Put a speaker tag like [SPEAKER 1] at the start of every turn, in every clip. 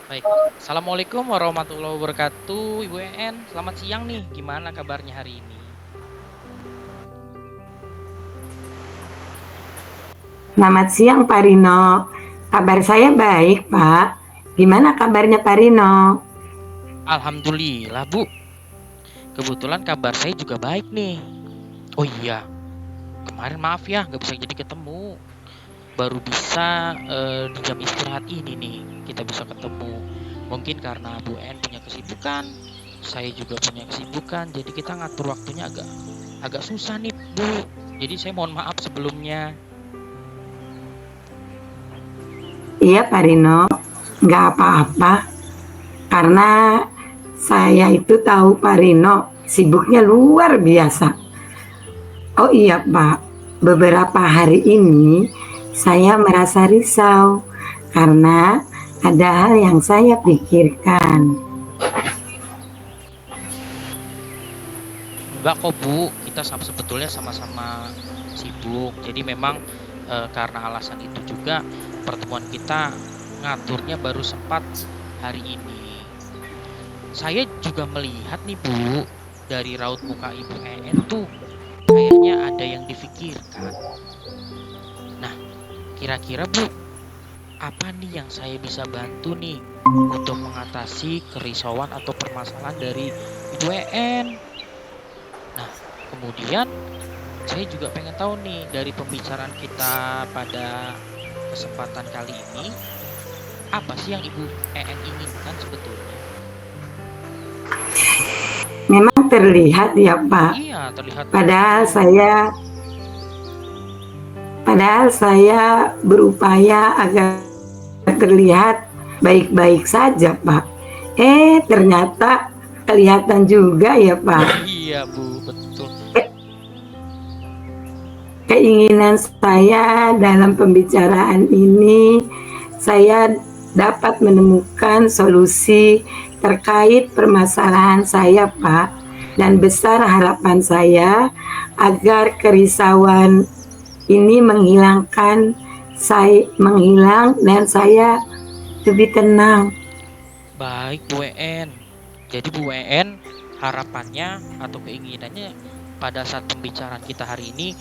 [SPEAKER 1] Baik. Assalamualaikum warahmatullahi wabarakatuh, Ibu EN. Selamat siang nih. Gimana kabarnya hari ini?
[SPEAKER 2] Selamat siang Pak Rino. Kabar saya baik Pak. Gimana kabarnya Pak Rino?
[SPEAKER 1] Alhamdulillah, Bu. Kebetulan kabar saya juga baik nih. Oh iya, kemarin maaf ya nggak bisa jadi ketemu. Baru bisa di jam istirahat ini nih kita bisa ketemu. Mungkin karena Bu EN punya kesibukan, saya juga punya kesibukan. Jadi kita ngatur waktunya agak agak susah nih, Bu. Jadi saya mohon maaf sebelumnya.
[SPEAKER 2] Iya Pak Rino, nggak apa-apa. Karena saya itu tahu Pak Rino sibuknya luar biasa. Oh iya Pak, beberapa hari ini saya merasa risau karena ada hal yang saya pikirkan.
[SPEAKER 1] Enggak kok Bu, kita sebetulnya sama-sama sibuk. Jadi memang karena alasan itu juga pertemuan kita ngaturnya baru sempat hari ini. Saya juga melihat nih Bu, dari raut muka Ibu EN tuh kayaknya ada yang difikirkan. Nah, kira-kira Bu, apa nih yang saya bisa bantu nih untuk mengatasi kerisauan atau permasalahan dari Ibu EN? Nah, kemudian saya juga pengen tahu nih dari pembicaraan kita pada kesempatan kali ini, apa sih yang Ibu EN inginkan sebetulnya?
[SPEAKER 2] Memang terlihat ya Pak,
[SPEAKER 1] Iya, terlihat
[SPEAKER 2] padahal
[SPEAKER 1] betul.
[SPEAKER 2] saya Padahal saya berupaya agar terlihat baik-baik saja, Pak. Ternyata kelihatan juga ya, Pak.
[SPEAKER 1] Iya, Bu, betul.
[SPEAKER 2] Keinginan saya dalam pembicaraan ini, saya dapat menemukan solusi terkait permasalahan saya, Pak. Dan besar harapan saya agar kerisauan ini menghilang dan saya lebih tenang.
[SPEAKER 1] Baik, Bu EN. Jadi Bu EN harapannya atau keinginannya pada saat pembicaraan kita hari ini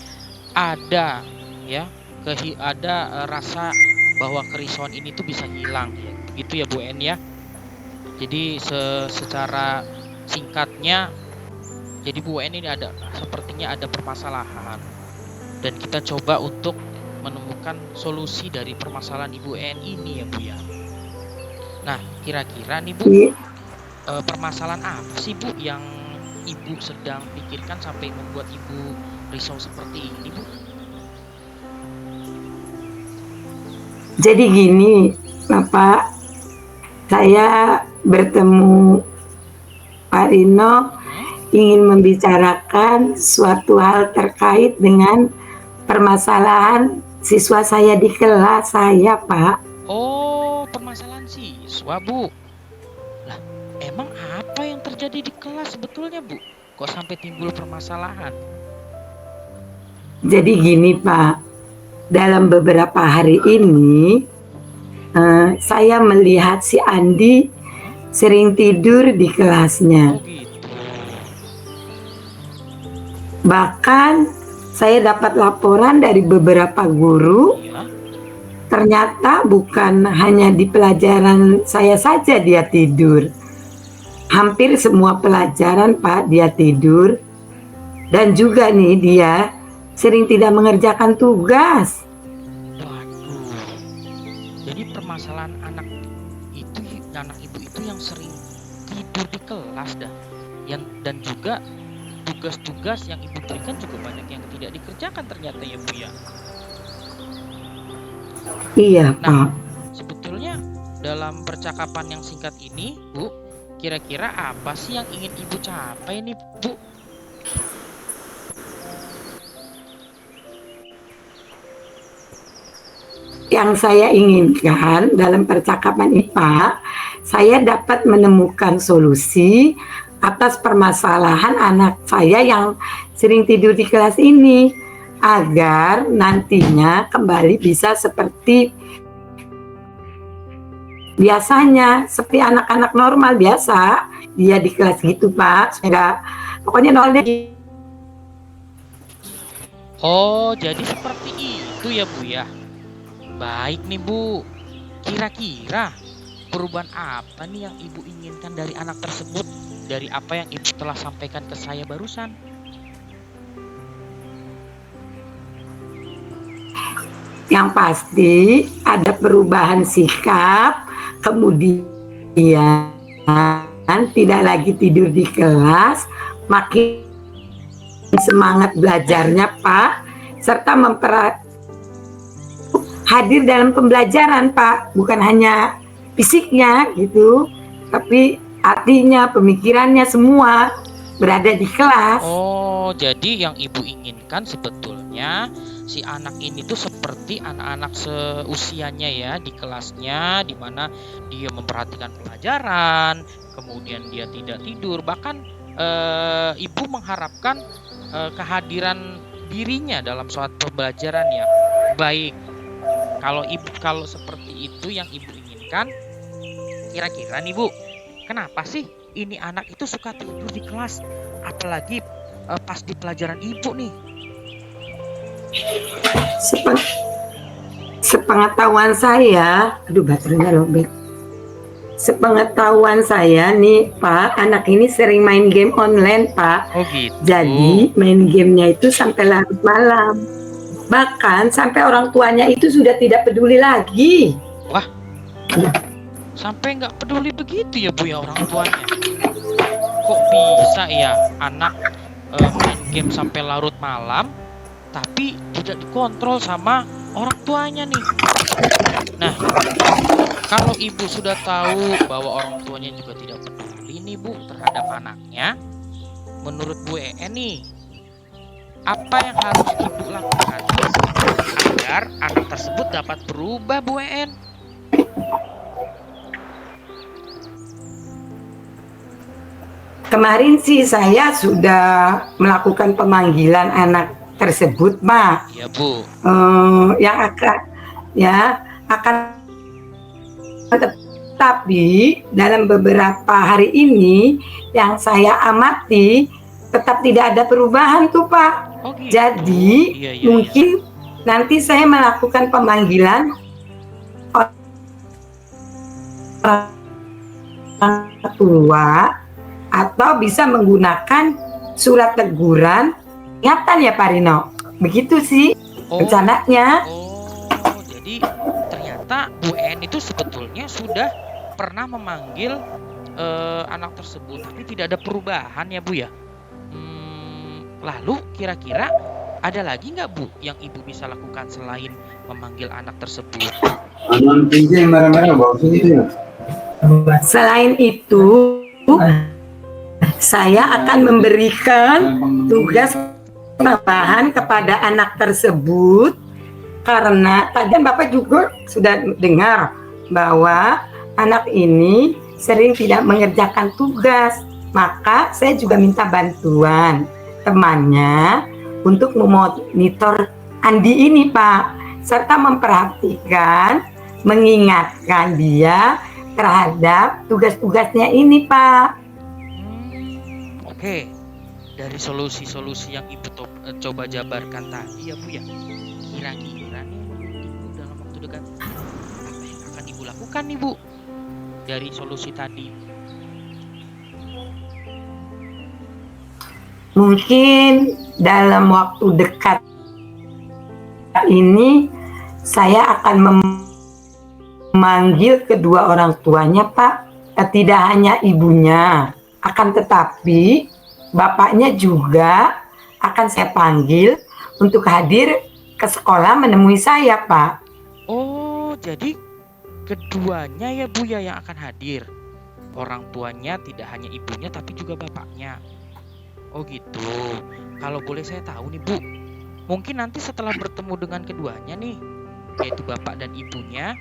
[SPEAKER 1] ada ya, ada rasa bahwa kerisauan ini tuh bisa hilang ya. Begitu ya Bu EN ya. Jadi secara singkatnya, jadi Bu EN ini sepertinya ada permasalahan dan kita coba untuk menemukan solusi dari permasalahan Ibu EN ini ya Bu ya. Nah, kira-kira nih Bu, permasalahan apa sih Bu yang Ibu sedang pikirkan sampai membuat Ibu risau seperti ini Bu?
[SPEAKER 2] Jadi gini, Bapak, saya bertemu Pak Rino
[SPEAKER 1] Hmm?
[SPEAKER 2] ingin membicarakan suatu hal terkait dengan permasalahan siswa saya di kelas saya, Pak.
[SPEAKER 1] Oh, permasalahan siswa Bu. Lah, emang apa yang terjadi di kelas sebetulnya Bu? Kok sampai timbul permasalahan?
[SPEAKER 2] Jadi gini, Pak, dalam beberapa hari ini saya melihat si Andi
[SPEAKER 1] Hmm?
[SPEAKER 2] sering tidur di kelasnya.
[SPEAKER 1] Oh gitu.
[SPEAKER 2] Bahkan saya dapat laporan dari beberapa guru,
[SPEAKER 1] Iya.
[SPEAKER 2] ternyata bukan hanya di pelajaran saya saja dia tidur. Hampir semua pelajaran Pak dia tidur. Dan juga nih dia sering tidak mengerjakan tugas.
[SPEAKER 1] Waduh. Jadi permasalahan anak ibu itu yang sering tidur di kelas dah. Dan juga tugas-tugas yang ibu berikan juga banyak yang tidak dikerjakan ternyata ya Bu ya.
[SPEAKER 2] Iya
[SPEAKER 1] Nah,
[SPEAKER 2] Pak.
[SPEAKER 1] sebetulnya dalam percakapan yang singkat ini Bu, kira-kira apa sih yang ingin ibu capai nih Bu?
[SPEAKER 2] Yang saya inginkan dalam percakapan ini Pak, saya dapat menemukan solusi atas permasalahan anak saya yang sering tidur di kelas ini agar nantinya kembali bisa seperti biasanya seperti anak-anak normal biasa dia di kelas gitu Pak, enggak pokoknya nol deh.
[SPEAKER 1] Oh, jadi seperti itu ya Bu ya. Baik nih Bu. Kira-kira perubahan apa nih yang Ibu inginkan dari anak tersebut dari apa yang Ibu telah sampaikan ke saya barusan?
[SPEAKER 2] Yang pasti ada perubahan sikap, kemudian tidak lagi tidur di kelas, makin semangat belajarnya Pak, serta hadir dalam pembelajaran Pak, bukan hanya fisiknya gitu, tapi hatinya, pemikirannya semua berada di kelas.
[SPEAKER 1] Oh, jadi yang Ibu inginkan sebetulnya si anak ini tuh seperti anak-anak seusianya ya di kelasnya, di mana dia memperhatikan pelajaran, kemudian dia tidak tidur, bahkan Ibu mengharapkan kehadiran dirinya dalam suatu pembelajaran yang baik. Kalau seperti itu yang Ibu inginkan, kira-kira nih Bu, kenapa sih ini anak itu suka tidur di kelas, apalagi pas di pelajaran Ibu nih?
[SPEAKER 2] Sepengetahuan saya, aduh baterainya lobek. Sepengetahuan saya nih Pak, anak ini sering main game online Pak.
[SPEAKER 1] Oh gitu.
[SPEAKER 2] Jadi main gamenya itu sampai larut malam. Bahkan sampai orang tuanya itu sudah tidak peduli lagi.
[SPEAKER 1] Wah, sampai nggak peduli begitu ya Bu ya orang tuanya? Kok bisa ya anak main game sampai larut malam, tapi tidak dikontrol sama orang tuanya nih? Nah, kalau Ibu sudah tahu bahwa orang tuanya juga tidak peduli nih Bu terhadap anaknya, menurut Bu EN nih, apa yang harus Ibu lakukan agar anak tersebut dapat berubah Bu EN?
[SPEAKER 2] Kemarin sih saya sudah melakukan pemanggilan anak tersebut, Pak.
[SPEAKER 1] Iya Bu.
[SPEAKER 2] Yang akan tetapi dalam beberapa hari ini yang saya amati tetap tidak ada perubahan tuh Pak.
[SPEAKER 1] Oh, gitu.
[SPEAKER 2] Jadi
[SPEAKER 1] Iya.
[SPEAKER 2] mungkin nanti saya melakukan pemanggilan orang tua atau bisa menggunakan surat teguran ingatan ya Pak Rino. Begitu sih rencananya.
[SPEAKER 1] Oh, jadi ternyata Bu En itu sebetulnya sudah pernah memanggil anak tersebut, tapi tidak ada perubahan ya Bu ya. Lalu kira-kira ada lagi nggak Bu yang Ibu bisa lakukan selain memanggil anak tersebut?
[SPEAKER 2] Selain itu, saya akan memberikan tugas tambahan kepada anak tersebut karena tadi Bapak juga sudah dengar bahwa anak ini sering tidak mengerjakan tugas. Maka saya juga minta bantuan temannya untuk memonitor Andi ini Pak, serta memperhatikan, mengingatkan dia terhadap tugas-tugasnya ini Pak.
[SPEAKER 1] Oke, dari solusi-solusi yang Ibu coba jabarkan tadi ya Bu ya, kira-kira nih Ibu dalam waktu dekat apa yang akan Ibu lakukan nih Bu dari solusi tadi?
[SPEAKER 2] Mungkin dalam waktu dekat ini saya akan memanggil kedua orang tuanya Pak, tidak hanya ibunya, akan tetapi bapaknya juga akan saya panggil untuk hadir ke sekolah menemui saya Pak.
[SPEAKER 1] Oh, jadi keduanya ya Bu ya yang akan hadir. Orang tuanya tidak hanya ibunya tapi juga bapaknya. Oh gitu. Kalau boleh saya tahu nih Bu, mungkin nanti setelah bertemu dengan keduanya nih, yaitu bapak dan ibunya,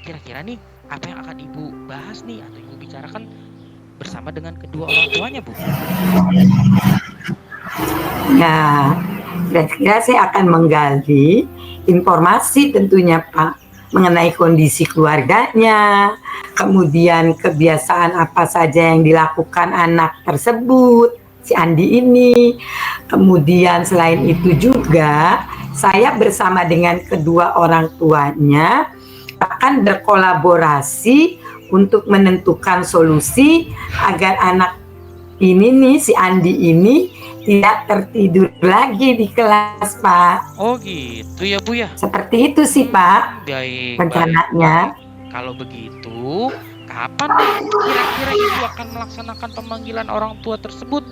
[SPEAKER 1] kira-kira nih apa yang akan Ibu bahas nih atau Ibu bicarakan bersama dengan kedua orang tuanya Bu?
[SPEAKER 2] Ya, kira-kira saya akan menggali informasi tentunya Pak mengenai kondisi keluarganya, kemudian kebiasaan apa saja yang dilakukan anak tersebut, si Andi ini. Kemudian selain itu juga saya bersama dengan kedua orang tuanya akan berkolaborasi untuk menentukan solusi agar anak ini nih, si Andi ini tidak tertidur lagi di kelas, Pak.
[SPEAKER 1] Oh gitu ya Bu ya.
[SPEAKER 2] Seperti itu sih, Pak,
[SPEAKER 1] Baik, baik,
[SPEAKER 2] rencananya.
[SPEAKER 1] baik. Kalau begitu, kapan nih kira-kira Ibu akan melaksanakan pemanggilan orang tua tersebut?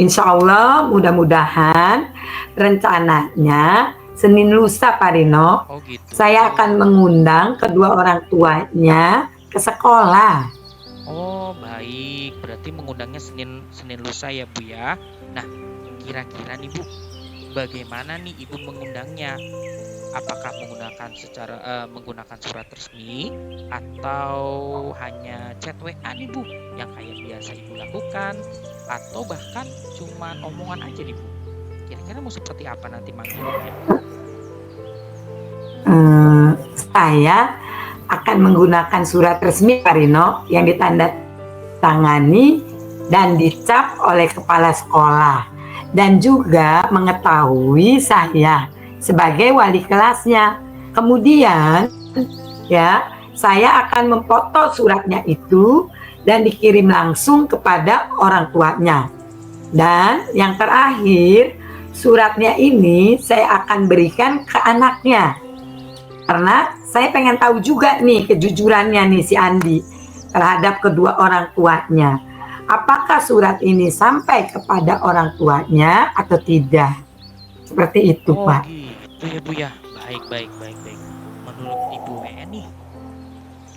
[SPEAKER 2] Insya Allah mudah-mudahan rencananya Senin lusa, Pak Rino,
[SPEAKER 1] Oh gitu.
[SPEAKER 2] saya akan mengundang kedua orang tuanya ke sekolah.
[SPEAKER 1] Oh baik, berarti mengundangnya Senin lusa ya Bu ya. Nah, kira-kira nih Bu, bagaimana nih Ibu mengundangnya? Apakah menggunakan surat resmi atau hanya chat WA nih Bu yang kayak biasa Ibu lakukan, atau bahkan cuma omongan aja nih Bu? Kira-kira mau seperti apa nanti manggilannya?
[SPEAKER 2] Saya akan menggunakan surat resmi, Pak Rino, yang ditandatangani dan dicap oleh kepala sekolah, dan juga mengetahui saya sebagai wali kelasnya. Kemudian ya, saya akan memfoto suratnya itu dan dikirim langsung kepada orang tuanya. Dan yang terakhir, suratnya ini saya akan berikan ke anaknya. Karena saya pengen tahu juga nih kejujurannya nih si Andi terhadap kedua orang tuanya. Apakah surat ini sampai kepada orang tuanya atau tidak? Seperti itu,
[SPEAKER 1] Oh
[SPEAKER 2] Pak.
[SPEAKER 1] gitu ya Bu ya. Baik, baik, baik, baik. Menurut Ibu WN nih,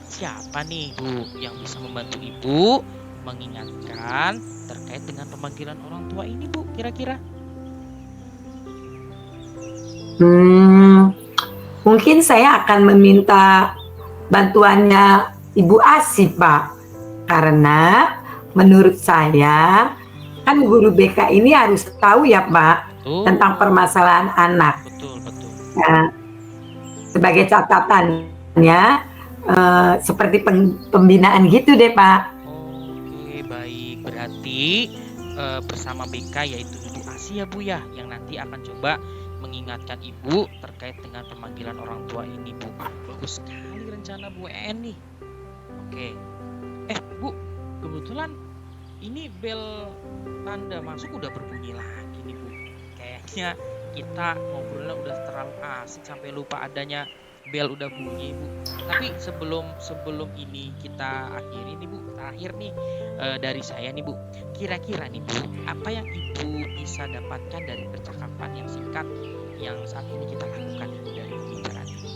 [SPEAKER 1] siapa nih Bu yang bisa membantu Ibu mengingatkan terkait dengan pemanggilan orang tua ini Bu, kira-kira?
[SPEAKER 2] Mungkin saya akan meminta bantuannya Ibu Asih, Pak. Karena menurut saya kan guru BK ini harus tahu ya, Pak,
[SPEAKER 1] Betul,
[SPEAKER 2] tentang permasalahan anak.
[SPEAKER 1] betul, betul.
[SPEAKER 2] Nah, sebagai catatannya seperti pembinaan gitu deh, Pak.
[SPEAKER 1] Oke, baik. Berarti bersama BK yaitu Ibu Asih ya Bu ya, yang nanti akan coba mengingatkan Ibu terkait dengan pemanggilan orang tua ini Bu. Bagus sekali rencana Bu EN nih. Oke. Bu, kebetulan ini bel tanda masuk udah berbunyi lagi nih Bu. Kayaknya kita ngobrolnya udah terlalu asik sampai lupa adanya bel udah bunyi Bu. Tapi sebelum ini kita akhiri nih Bu, terakhir nih dari saya nih Bu. Kira-kira nih Bu, apa yang Ibu bisa dapatkan dari percakapan yang singkat yang saat ini kita lakukan Ibu dari pembicaraan ini?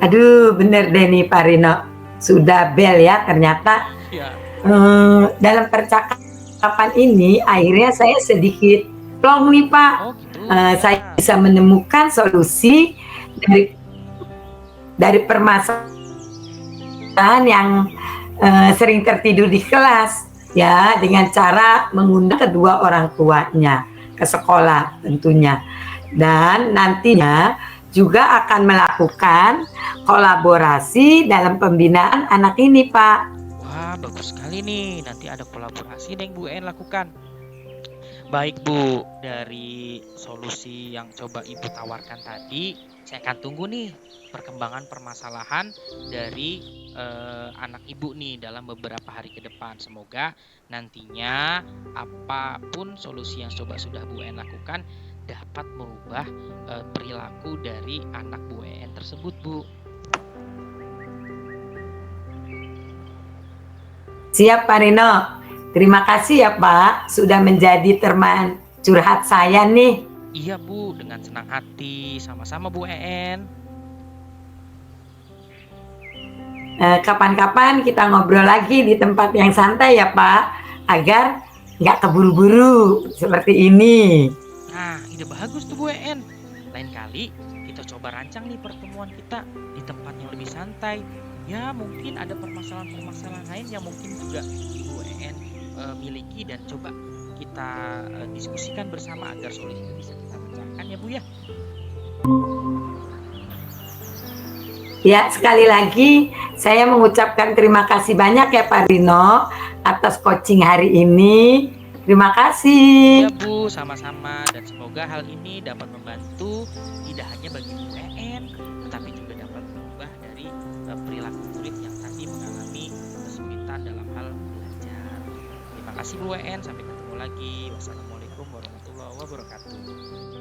[SPEAKER 2] Aduh, bener deh nih Pak Rino. Sudah bel ya ternyata.
[SPEAKER 1] Ya.
[SPEAKER 2] Dalam percakapan ini akhirnya saya sedikit plong nih Pak.
[SPEAKER 1] Oh gitu.
[SPEAKER 2] Saya bisa menemukan solusi dari permasalahan yang sering tertidur di kelas ya, dengan cara mengundang kedua orang tuanya ke sekolah tentunya, dan nantinya juga akan melakukan kolaborasi dalam pembinaan anak ini, Pak.
[SPEAKER 1] Wah, bagus sekali nih. Nanti ada kolaborasi yang Bu En lakukan. Baik Bu, dari solusi yang coba Ibu tawarkan tadi, saya akan tunggu nih perkembangan permasalahan dari anak Ibu nih dalam beberapa hari ke depan. Semoga nantinya apapun solusi yang coba sudah Bu En lakukan dapat merubah perilaku dari anak Bu En tersebut Bu.
[SPEAKER 2] Siap Pak Rino. Terima kasih ya Pak, sudah menjadi teman curhat saya nih.
[SPEAKER 1] Iya Bu, dengan senang hati. Sama-sama Bu En.
[SPEAKER 2] Kapan-kapan kita ngobrol lagi di tempat yang santai ya Pak, agar nggak keburu-buru seperti ini.
[SPEAKER 1] Nah, ide bagus tuh Bu En. Lain kali kita coba rancang nih pertemuan kita di tempat yang lebih santai. Ya, mungkin ada permasalahan-permasalahan lain yang mungkin juga Bu En miliki, dan coba kita diskusikan bersama agar solusinya bisa kita pecahkan ya Bu ya.
[SPEAKER 2] Ya, sekali lagi saya mengucapkan terima kasih banyak ya Pak Rino atas coaching hari ini. Terima kasih.
[SPEAKER 1] Ya Bu, sama-sama, dan semoga hal ini dapat membantu tidak hanya bagi Bu EN, tetapi juga dapat mengubah dari perilaku murid yang tadi mengalami kesulitan dalam hal belajar. Terima kasih Bu EN, sampai ketemu lagi. Wassalamualaikum warahmatullahi wabarakatuh.